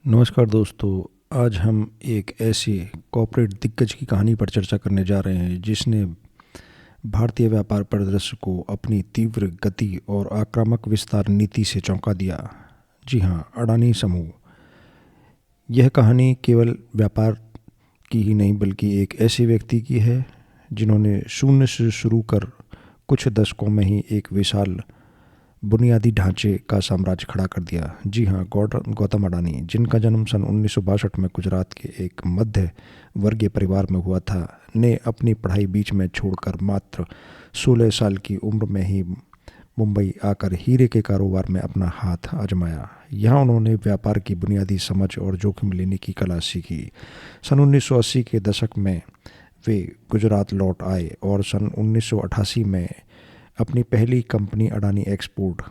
नमस्कार दोस्तों। आज हम एक ऐसे कॉर्पोरेट दिग्गज की कहानी पर चर्चा करने जा रहे हैं जिसने भारतीय व्यापार परिदृश्य को अपनी तीव्र गति और आक्रामक विस्तार नीति से चौंका दिया। जी हाँ, अडानी समूह। यह कहानी केवल व्यापार की ही नहीं बल्कि एक ऐसे व्यक्ति की है जिन्होंने शून्य से शुरू कर कुछ दशकों में ही एक विशाल बुनियादी ढांचे का साम्राज्य खड़ा कर दिया। जी हाँ, गौतम अडानी, जिनका जन्म सन 1962 में गुजरात के एक मध्य वर्गीय परिवार में हुआ था, ने अपनी पढ़ाई बीच में छोड़कर मात्र 16 साल की उम्र में ही मुंबई आकर हीरे के कारोबार में अपना हाथ आजमाया। यहाँ उन्होंने व्यापार की बुनियादी समझ और जोखिम लेने की कला सीखी। सन 1980 के दशक में वे गुजरात लौट आए और सन 1988 में अपनी पहली कंपनी अडानी एक्सपोर्ट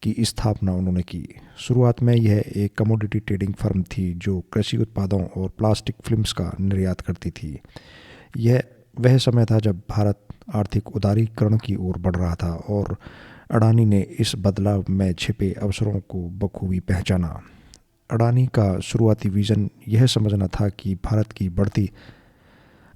की स्थापना उन्होंने की। शुरुआत में यह एक कमोडिटी ट्रेडिंग फर्म थी जो कृषि उत्पादों और प्लास्टिक फिल्म्स का निर्यात करती थी। यह वह समय था जब भारत आर्थिक उदारीकरण की ओर बढ़ रहा था और अडानी ने इस बदलाव में छिपे अवसरों को बखूबी पहचाना। अडानी का शुरुआती विज़न यह समझना था कि भारत की बढ़ती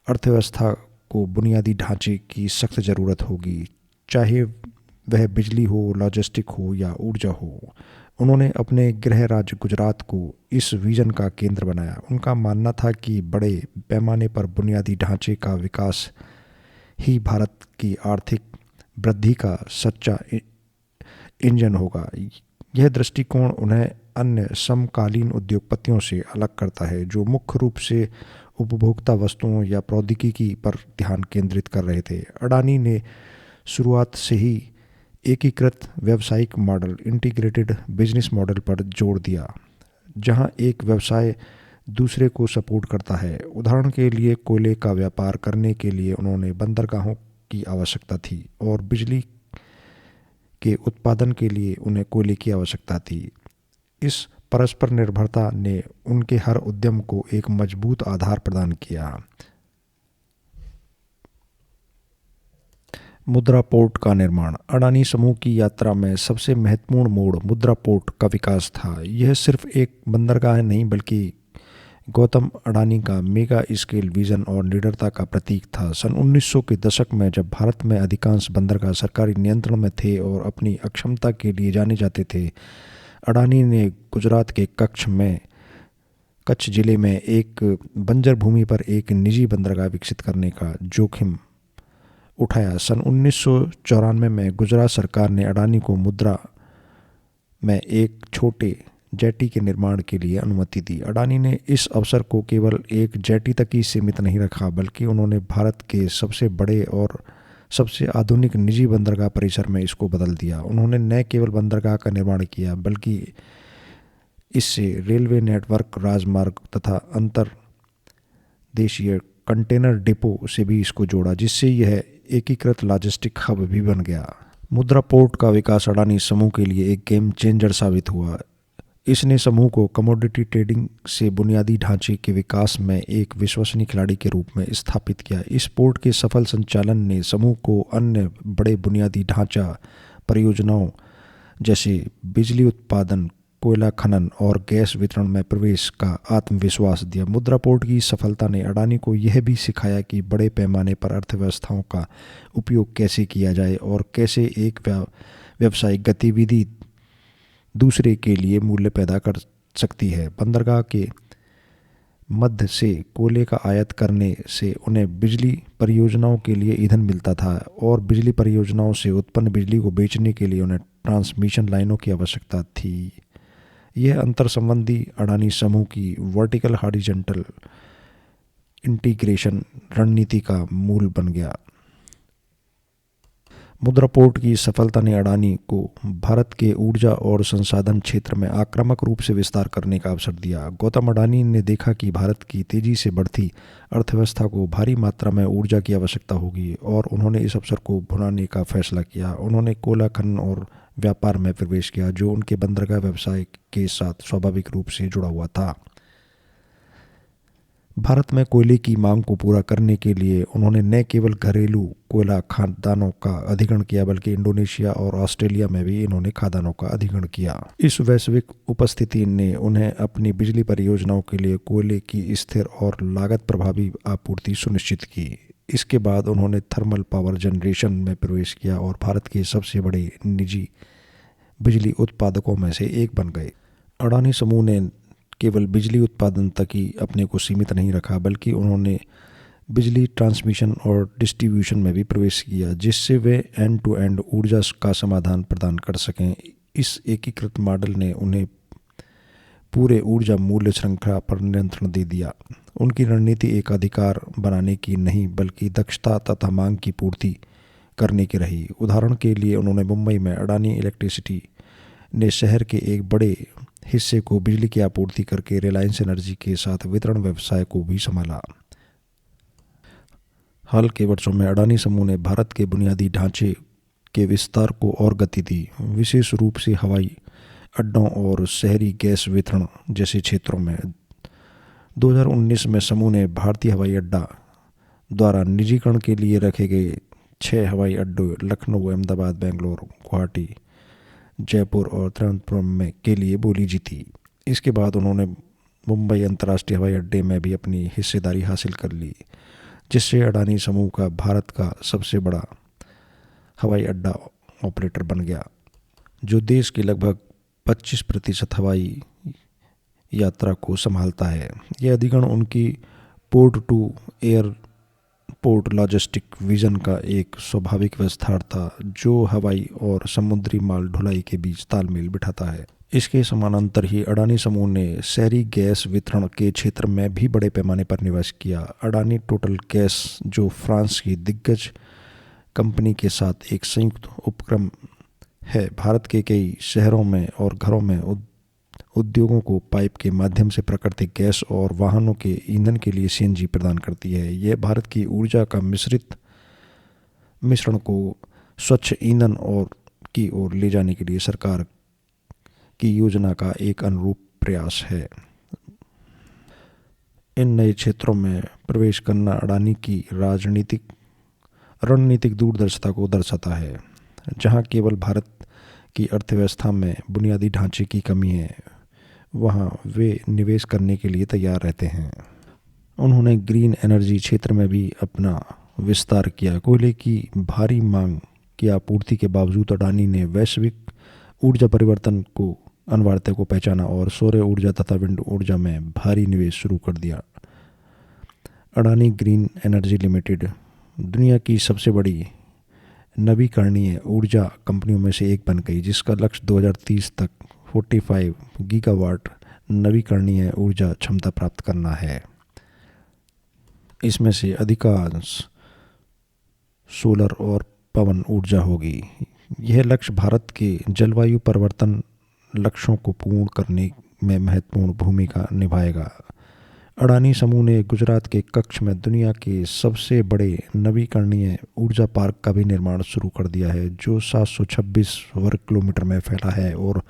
अर्थव्यवस्था को बुनियादी ढांचे की सख्त ज़रूरत होगी, चाहे वह बिजली हो, लॉजिस्टिक हो या ऊर्जा हो। उन्होंने अपने गृह राज्य गुजरात को इस विजन का केंद्र बनाया। उनका मानना था कि बड़े पैमाने पर बुनियादी ढांचे का विकास ही भारत की आर्थिक वृद्धि का सच्चा इंजन होगा। यह दृष्टिकोण उन्हें अन्य समकालीन उद्योगपतियों से अलग करता है जो मुख्य रूप से उपभोक्ता वस्तुओं या प्रौद्योगिकी पर ध्यान केंद्रित कर रहे थे। अडानी ने शुरुआत से ही एकीकृत व्यावसायिक मॉडल, इंटीग्रेटेड बिजनेस मॉडल पर जोर दिया, जहां एक व्यवसाय दूसरे को सपोर्ट करता है। उदाहरण के लिए, कोयले का व्यापार करने के लिए उन्होंने बंदरगाहों की आवश्यकता थी और बिजली के उत्पादन के लिए उन्हें कोयले की आवश्यकता थी। इस परस्पर निर्भरता ने उनके हर उद्यम को एक मजबूत आधार प्रदान किया। मुद्रा पोर्ट का निर्माण। अडानी समूह की यात्रा में सबसे महत्वपूर्ण मोड़ मुद्रा पोर्ट का विकास था। यह सिर्फ एक बंदरगाह नहीं बल्कि गौतम अडानी का मेगा स्केल विजन और निडरता का प्रतीक था। सन 1900 के दशक में जब भारत में अधिकांश बंदरगाह सरकारी नियंत्रण में थे और अपनी अक्षमता के लिए जाने जाते थे, अडानी ने गुजरात के कच्छ जिले में एक बंजर भूमि पर एक निजी बंदरगाह विकसित करने का जोखिम उठाया। सन 1994 में गुजरात सरकार ने अडानी को मुद्रा में एक छोटे जेटी के निर्माण के लिए अनुमति दी। अडानी ने इस अवसर को केवल एक जेटी तक ही सीमित नहीं रखा, बल्कि उन्होंने भारत के सबसे बड़े और सबसे आधुनिक निजी बंदरगाह परिसर में इसको बदल दिया। उन्होंने न केवल बंदरगाह का निर्माण किया बल्कि इससे रेलवे नेटवर्क, राजमार्ग तथा अंतर देशीय कंटेनर डिपो से भी इसको जोड़ा, जिससे यह एकीकृत लॉजिस्टिक हब भी बन गया। मुद्रा पोर्ट का विकास अडानी समूह के लिए एक गेम चेंजर साबित हुआ। इसने समूह को कमोडिटी ट्रेडिंग से बुनियादी ढांचे के विकास में एक विश्वसनीय खिलाड़ी के रूप में स्थापित किया। इस पोर्ट के सफल संचालन ने समूह को अन्य बड़े बुनियादी ढांचा परियोजनाओं जैसे बिजली उत्पादन, कोयला खनन और गैस वितरण में प्रवेश का आत्मविश्वास दिया। मुद्रा पोर्ट की सफलता ने अडानी को यह भी सिखाया कि बड़े पैमाने पर अर्थव्यवस्थाओं का उपयोग कैसे किया जाए और कैसे एक व्यावसायिक गतिविधि दूसरे के लिए मूल्य पैदा कर सकती है। बंदरगाह के मध्य से कोयले का आयात करने से उन्हें बिजली परियोजनाओं के लिए ईंधन मिलता था और बिजली परियोजनाओं से उत्पन्न बिजली को बेचने के लिए उन्हें ट्रांसमिशन लाइनों की आवश्यकता थी। यह अंतर संबंधी अडानी समूह की वर्टिकल हॉरिजॉन्टल इंटीग्रेशन रणनीति का मूल बन गया। मुद्रा पोर्ट की सफलता ने अडानी को भारत के ऊर्जा और संसाधन क्षेत्र में आक्रामक रूप से विस्तार करने का अवसर दिया। गौतम अडानी ने देखा कि भारत की तेजी से बढ़ती अर्थव्यवस्था को भारी मात्रा में ऊर्जा की आवश्यकता होगी और उन्होंने इस अवसर को भुनाने का फैसला किया। उन्होंने कोयला खनन और व्यापार में प्रवेश किया, जो उनके बंदरगाह व्यवसाय के साथ स्वाभाविक रूप से जुड़ा हुआ था। भारत में कोयले की मांग को पूरा करने के लिए उन्होंने न केवल घरेलू कोयला खदानों का अधिग्रहण किया बल्कि इंडोनेशिया और ऑस्ट्रेलिया में भी इन्होंने खदानों का अधिग्रहण किया। इस वैश्विक उपस्थिति ने उन्हें अपनी बिजली परियोजनाओं के लिए कोयले की स्थिर और लागत प्रभावी आपूर्ति सुनिश्चित की। इसके बाद उन्होंने थर्मल पावर जनरेशन में प्रवेश किया और भारत के सबसे बड़े निजी बिजली उत्पादकों में से एक बन गए। अडानी समूह ने केवल बिजली उत्पादन तक ही अपने को सीमित नहीं रखा बल्कि उन्होंने बिजली ट्रांसमिशन और डिस्ट्रीब्यूशन में भी प्रवेश किया, जिससे वे एंड टू एंड ऊर्जा का समाधान प्रदान कर सकें। इस एकीकृत मॉडल ने उन्हें पूरे ऊर्जा मूल्य श्रृंखला पर नियंत्रण दे दिया। उनकी रणनीति एक अधिकार बनाने की नहीं बल्कि दक्षता तथा मांग की पूर्ति करने की रही। उदाहरण के लिए उन्होंने मुंबई में अडानी इलेक्ट्रिसिटी ने शहर के एक बड़े हिस्से को बिजली की आपूर्ति करके रिलायंस एनर्जी के साथ वितरण व्यवसाय को भी संभाला। हाल के वर्षों में अडानी समूह ने भारत के बुनियादी ढांचे के विस्तार को और गति दी, विशेष रूप से हवाई अड्डों और शहरी गैस वितरण जैसे क्षेत्रों में। 2019 में समूह ने भारतीय हवाई अड्डा द्वारा निजीकरण के लिए रखे गए 6 हवाई अड्डों लखनऊ, अहमदाबाद, बेंगलोर, गुवाहाटी, जयपुर और त्रिवेंद्रपुरम में के लिए बोली जीती। इसके बाद उन्होंने मुंबई अंतर्राष्ट्रीय हवाई अड्डे में भी अपनी हिस्सेदारी हासिल कर ली, जिससे अडानी समूह का भारत का सबसे बड़ा हवाई अड्डा ऑपरेटर बन गया, जो देश के लगभग 25% हवाई यात्रा को संभालता है। यह अधिग्रहण उनकी port to airport logistic vision का एक स्वाभाविक विस्तार था, जो हवाई और समुद्री माल ढुलाई के बीच तालमेल बिठाता है। इसके समानांतर ही अडानी समूह ने शहरी गैस वितरण के क्षेत्र में भी बड़े पैमाने पर निवेश किया। अडानी टोटल गैस, जो फ्रांस की दिग्गज कंपनी के साथ एक संयुक्त उपक्रम है, भारत के कई शहरों में और घरों में उद्योगों को पाइप के माध्यम से प्राकृतिक गैस और वाहनों के ईंधन के लिए सीएनजी प्रदान करती है। यह भारत की ऊर्जा का मिश्रण को स्वच्छ ईंधन और की ओर ले जाने के लिए सरकार की योजना का एक अनुरूप प्रयास है। इन नए क्षेत्रों में प्रवेश करना अडानी की रणनीतिक दूरदर्शिता को दर्शाता है। जहां केवल भारत की अर्थव्यवस्था में बुनियादी ढांचे की कमी है, वहां वे निवेश करने के लिए तैयार रहते हैं। उन्होंने ग्रीन एनर्जी क्षेत्र में भी अपना विस्तार किया। कोयले की भारी मांग की आपूर्ति के बावजूद अडानी ने वैश्विक ऊर्जा परिवर्तन को अनिवार्यता को पहचाना और सौर ऊर्जा तथा विंड ऊर्जा में भारी निवेश शुरू कर दिया। अडानी ग्रीन एनर्जी लिमिटेड दुनिया की सबसे बड़ी नवीकरणीय ऊर्जा कंपनियों में से एक बन गई, जिसका लक्ष्य 2030 तक 45 गीगावाट नवीकरणीय ऊर्जा क्षमता प्राप्त करना है। इसमें से अधिकांश सोलर और पवन ऊर्जा होगी। यह लक्ष्य भारत के जलवायु परिवर्तन लक्ष्यों को पूर्ण करने में महत्वपूर्ण भूमिका निभाएगा। अडानी समूह ने गुजरात के कच्छ में दुनिया के सबसे बड़े नवीकरणीय ऊर्जा पार्क का भी निर्माण शुरू कर दिया है, जो 726 वर्ग किलोमीटर में फैला है और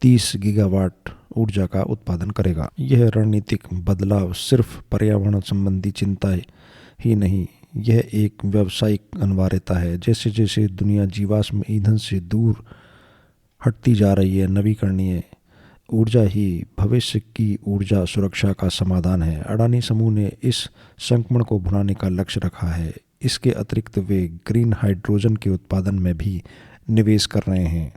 30 गीगावाट ऊर्जा का उत्पादन करेगा। यह रणनीतिक बदलाव सिर्फ पर्यावरण संबंधी चिंता ही नहीं, यह एक व्यावसायिक अनिवार्यता है। जैसे जैसे दुनिया जीवाश्म ईंधन से दूर हटती जा रही है, नवीकरणीय ऊर्जा ही भविष्य की ऊर्जा सुरक्षा का समाधान है। अडानी समूह ने इस संक्रमण को भुनाने का लक्ष्य रखा है। इसके अतिरिक्त वे ग्रीन हाइड्रोजन के उत्पादन में भी निवेश कर रहे हैं,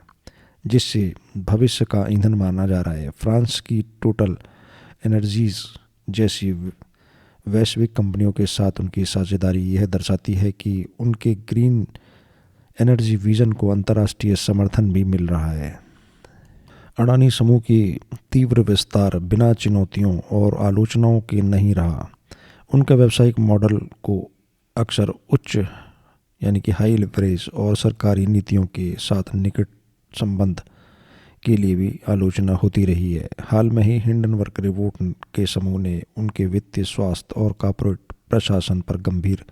जिससे भविष्य का ईंधन माना जा रहा है। फ्रांस की टोटल एनर्जीज जैसी वैश्विक कंपनियों के साथ उनकी साझेदारी यह दर्शाती है कि उनके ग्रीन एनर्जी विजन को अंतर्राष्ट्रीय समर्थन भी मिल रहा है। अडानी समूह की तीव्र विस्तार बिना चुनौतियों और आलोचनाओं के नहीं रहा। उनका व्यावसायिक मॉडल को अक्सर उच्च यानी कि हाई लिवरेज और सरकारी नीतियों के साथ निकट संबंध के लिए भी आलोचना होती रही है। हाल में ही हिंडनबर्ग रिपोर्ट के समूह ने उनके वित्तीय, स्वास्थ्य और कॉर्पोरेट प्रशासन पर गंभीर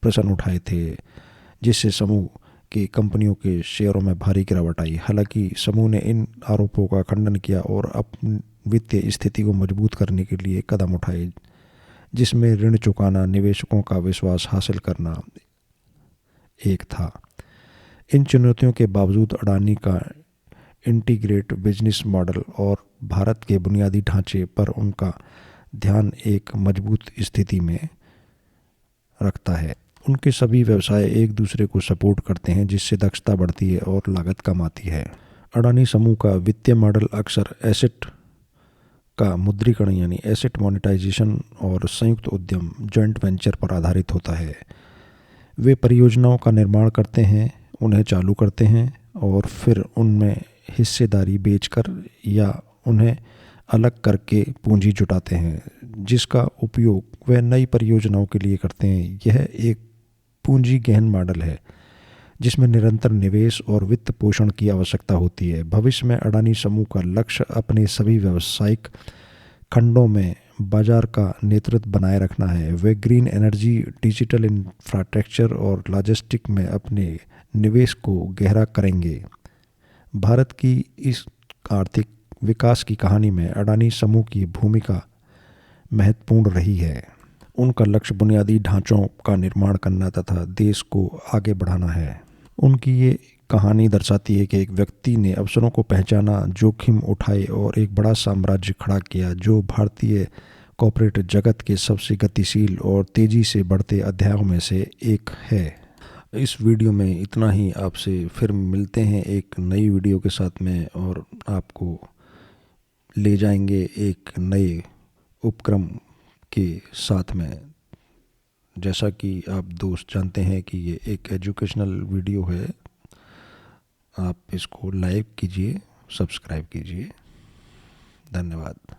प्रश्न उठाए थे, जिससे समूह की कंपनियों के शेयरों में भारी गिरावट आई। हालांकि समूह ने इन आरोपों का खंडन किया और अपनी वित्तीय स्थिति को मजबूत करने के लिए कदम उठाए, जिसमें ऋण चुकाना, निवेशकों का विश्वास हासिल करना एक था। इन चुनौतियों के बावजूद अडानी का इंटीग्रेट बिजनेस मॉडल और भारत के बुनियादी ढांचे पर उनका ध्यान एक मजबूत स्थिति में रखता है। उनके सभी व्यवसाय एक दूसरे को सपोर्ट करते हैं, जिससे दक्षता बढ़ती है और लागत कम आती है। अडानी समूह का वित्तीय मॉडल अक्सर एसेट का मुद्रीकरण यानी एसेट मोनेटाइजेशन और संयुक्त उद्यम जॉइंट वेंचर पर आधारित होता है। वे परियोजनाओं का निर्माण करते हैं, उन्हें चालू करते हैं और फिर उनमें हिस्सेदारी बेचकर या उन्हें अलग करके पूंजी जुटाते हैं, जिसका उपयोग वे नई परियोजनाओं के लिए करते हैं। यह एक पूंजी गहन मॉडल है जिसमें निरंतर निवेश और वित्त पोषण की आवश्यकता होती है। भविष्य में अडानी समूह का लक्ष्य अपने सभी व्यावसायिक खंडों में बाजार का नेतृत्व बनाए रखना है। Way green energy, digital infrastructure और लॉजिस्टिक में अपने निवेश को गहरा करेंगे। भारत की इस आर्थिक विकास की कहानी में अडानी समूह की भूमिका महत्वपूर्ण रही है। उनका लक्ष्य बुनियादी ढांचों का निर्माण करना तथा देश को आगे बढ़ाना है। उनकी ये कहानी दर्शाती है कि एक व्यक्ति ने अवसरों को पहचाना, जोखिम उठाए और एक बड़ा साम्राज्य खड़ा किया, जो भारतीय कॉर्पोरेट जगत के सबसे गतिशील और तेज़ी से बढ़ते अध्यायों में से एक है। इस वीडियो में इतना ही। आपसे फिर मिलते हैं एक नई वीडियो के साथ में और आपको ले जाएंगे एक नए उपक्रम के साथ में। जैसा कि आप दोस्त जानते हैं कि ये एक एजुकेशनल वीडियो है, आप इसको लाइक कीजिए, सब्सक्राइब कीजिए। धन्यवाद।